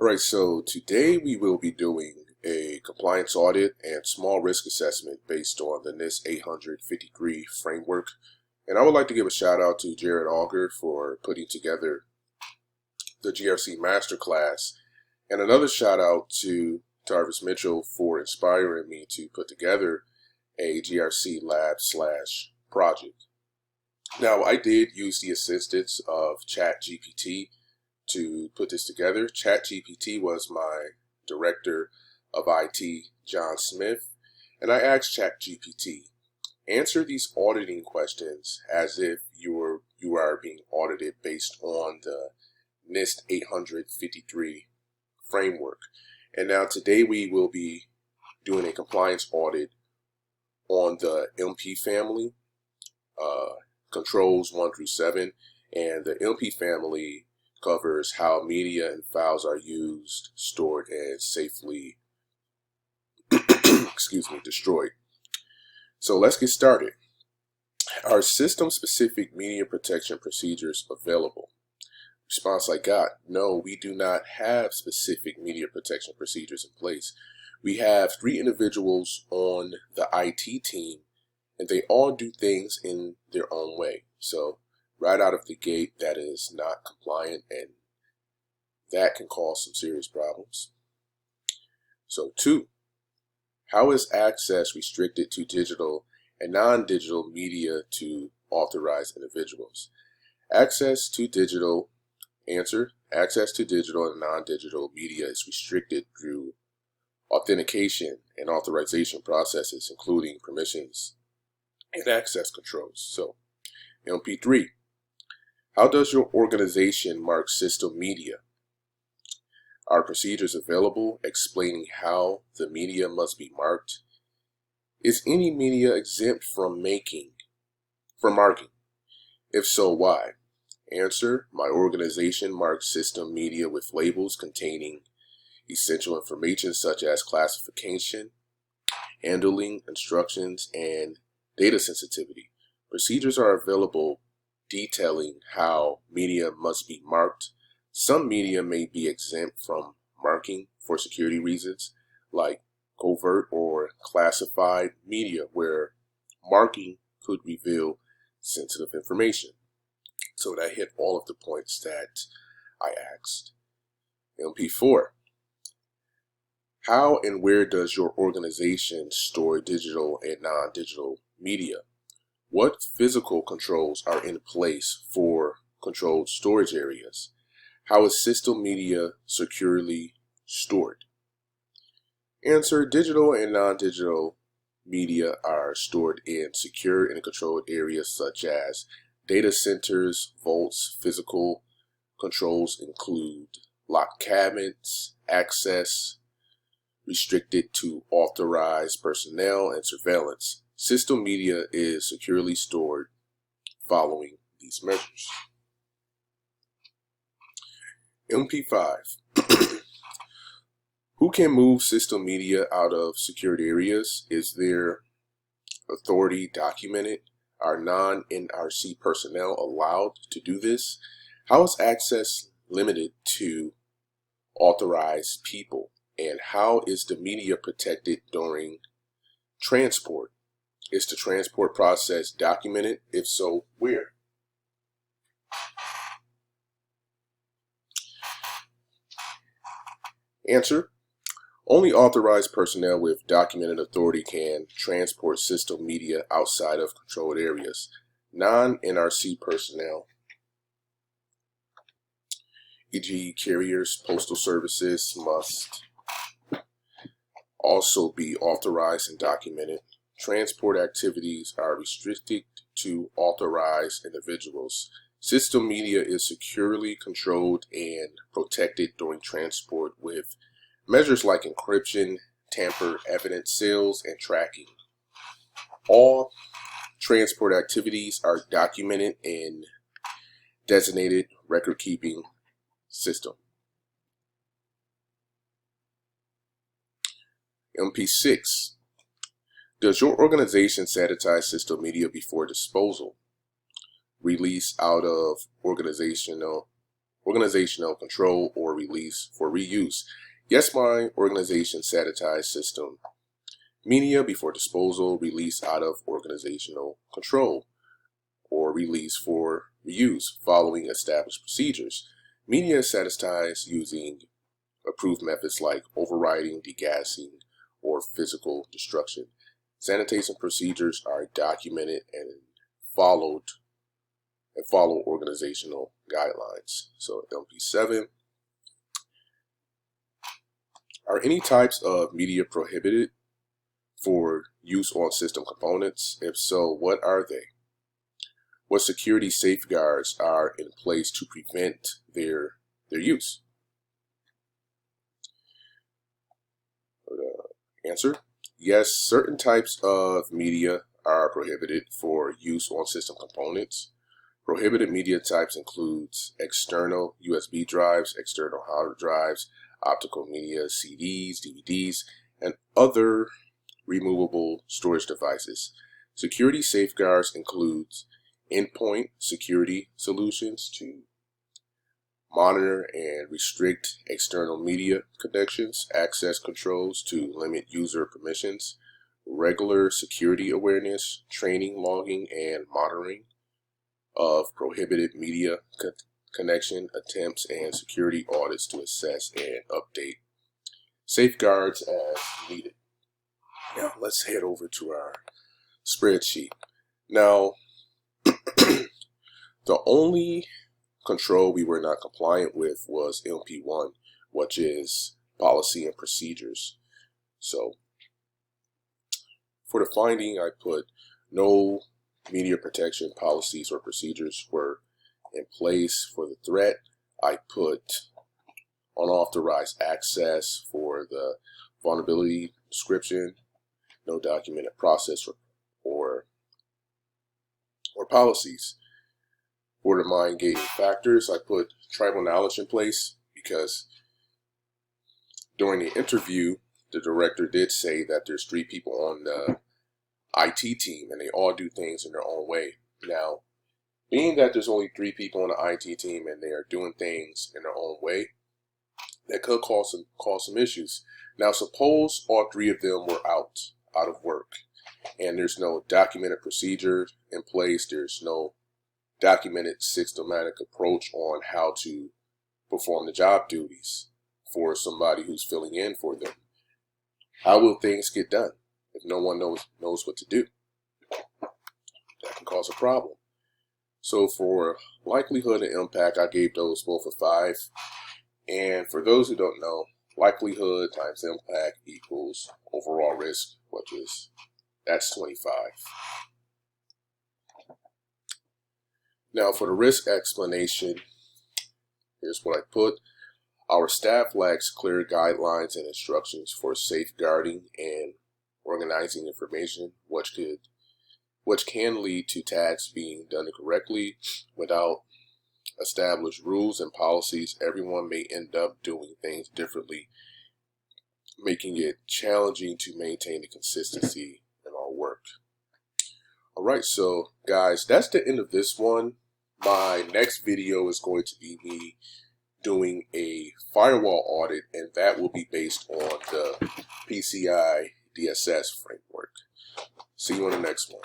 All right, so today we will be doing a compliance audit and small risk assessment based on the NIST 853 framework. And I would like to give a shout out to Jared Auger for putting together the GRC masterclass, and another shout out to Tarvis Mitchell for inspiring me to put together a GRC lab / project. Now, I did use the assistance of ChatGPT to put this together. ChatGPT was my director of IT, John Smith, and I asked ChatGPT, answer these auditing questions as if you are being audited based on the NIST 853 framework. And now today we will be doing a compliance audit on the MP family, controls 1 through 7, and the MP family covers how media and files are used, stored, and safely destroyed. So let's get started. Are system-specific media protection procedures available? Response I got, no, we do not have specific media protection procedures in place. We have 3 individuals on the IT team, and they all do things in their own way. So right out of the gate, that is not compliant, and that can cause some serious problems. So 2, how is access restricted to digital and non-digital media to authorized individuals? Access to digital and non-digital media is restricted through authentication and authorization processes, including permissions and access controls. So MP3, how does your organization mark system media? Are procedures available explaining how the media must be marked? Is any media exempt from marking? If so, why? Answer, my organization marks system media with labels containing essential information such as classification, handling, instructions, and data sensitivity. Procedures are available detailing how media must be marked. Some media may be exempt from marking for security reasons, like covert or classified media, where marking could reveal sensitive information. So that hit all of the points that I asked. MP4, how and where does your organization store digital and non-digital media? What physical controls are in place for controlled storage areas? How is system media securely stored? Answer, digital and non-digital media are stored in secure and controlled areas such as data centers, vaults. Physical controls include locked cabinets, access restricted to authorized personnel, and surveillance. System media is securely stored following these measures. MP5. Who can move system media out of secured areas? Is their authority documented? Are non-NRC personnel allowed to do this? How is access limited to authorized people? And how is the media protected during transport? Is the transport process documented? If so, where? Answer, only authorized personnel with documented authority can transport system media outside of controlled areas. Non-NRC personnel, e.g. carriers, postal services, must also be authorized and documented. Transport activities are restricted to authorized individuals. System media is securely controlled and protected during transport with measures like encryption, tamper evidence sales, and tracking. All transport activities are documented in designated record-keeping system. MP6. Does your organization sanitize system media before disposal? Release out of organizational organizational control or release for reuse. Yes, my organization sanitized system media before disposal, release out of organizational control, or release for reuse following established procedures. Media is sanitized using approved methods like overriding, degassing, or physical destruction. Sanitation procedures are documented and follow organizational guidelines. So LP7, are any types of media prohibited for use on system components? If so, what are they? What security safeguards are in place to prevent their use? Answer: yes, certain types of media are prohibited for use on system components. Prohibited media types includes external USB drives, external hard drives, optical media, CDs, DVDs, and other removable storage devices. Security safeguards includes endpoint security solutions to monitor and restrict external media connections, access controls to limit user permissions, regular security awareness, training, logging, and monitoring of prohibited media connection attempts, and security audits to assess and update safeguards as needed. Now let's head over to our spreadsheet. Now, the only control we were not compliant with was MP1, which is policy and procedures. So for the finding, I put no media protection policies or procedures were in place for the threat. I put unauthorized access for the vulnerability description, no documented process or policies. For the mind gating factors, I put tribal knowledge in place because during the interview, the director did say that there's 3 people on the IT team and they all do things in their own way. Now, being that there's only 3 people on the IT team and they are doing things in their own way, that could cause some issues. Now, suppose all 3 of them were out of work and there's no documented procedure in place, there's no documented systematic approach on how to perform the job duties for somebody who's filling in for them. How will things get done if no one knows what to do? That can cause a problem. So for likelihood and impact, I gave those both a 5. And for those who don't know, likelihood times impact equals overall risk, which is, that's 25. Now for the risk explanation, here's what I put. Our staff lacks clear guidelines and instructions for safeguarding and organizing information, which can lead to tasks being done incorrectly. Without established rules and policies, everyone may end up doing things differently, making it challenging to maintain the consistency in our work. Alright, so guys, that's the end of this one. My next video is going to be me doing a firewall audit, and that will be based on the PCI DSS framework. See you on the next one.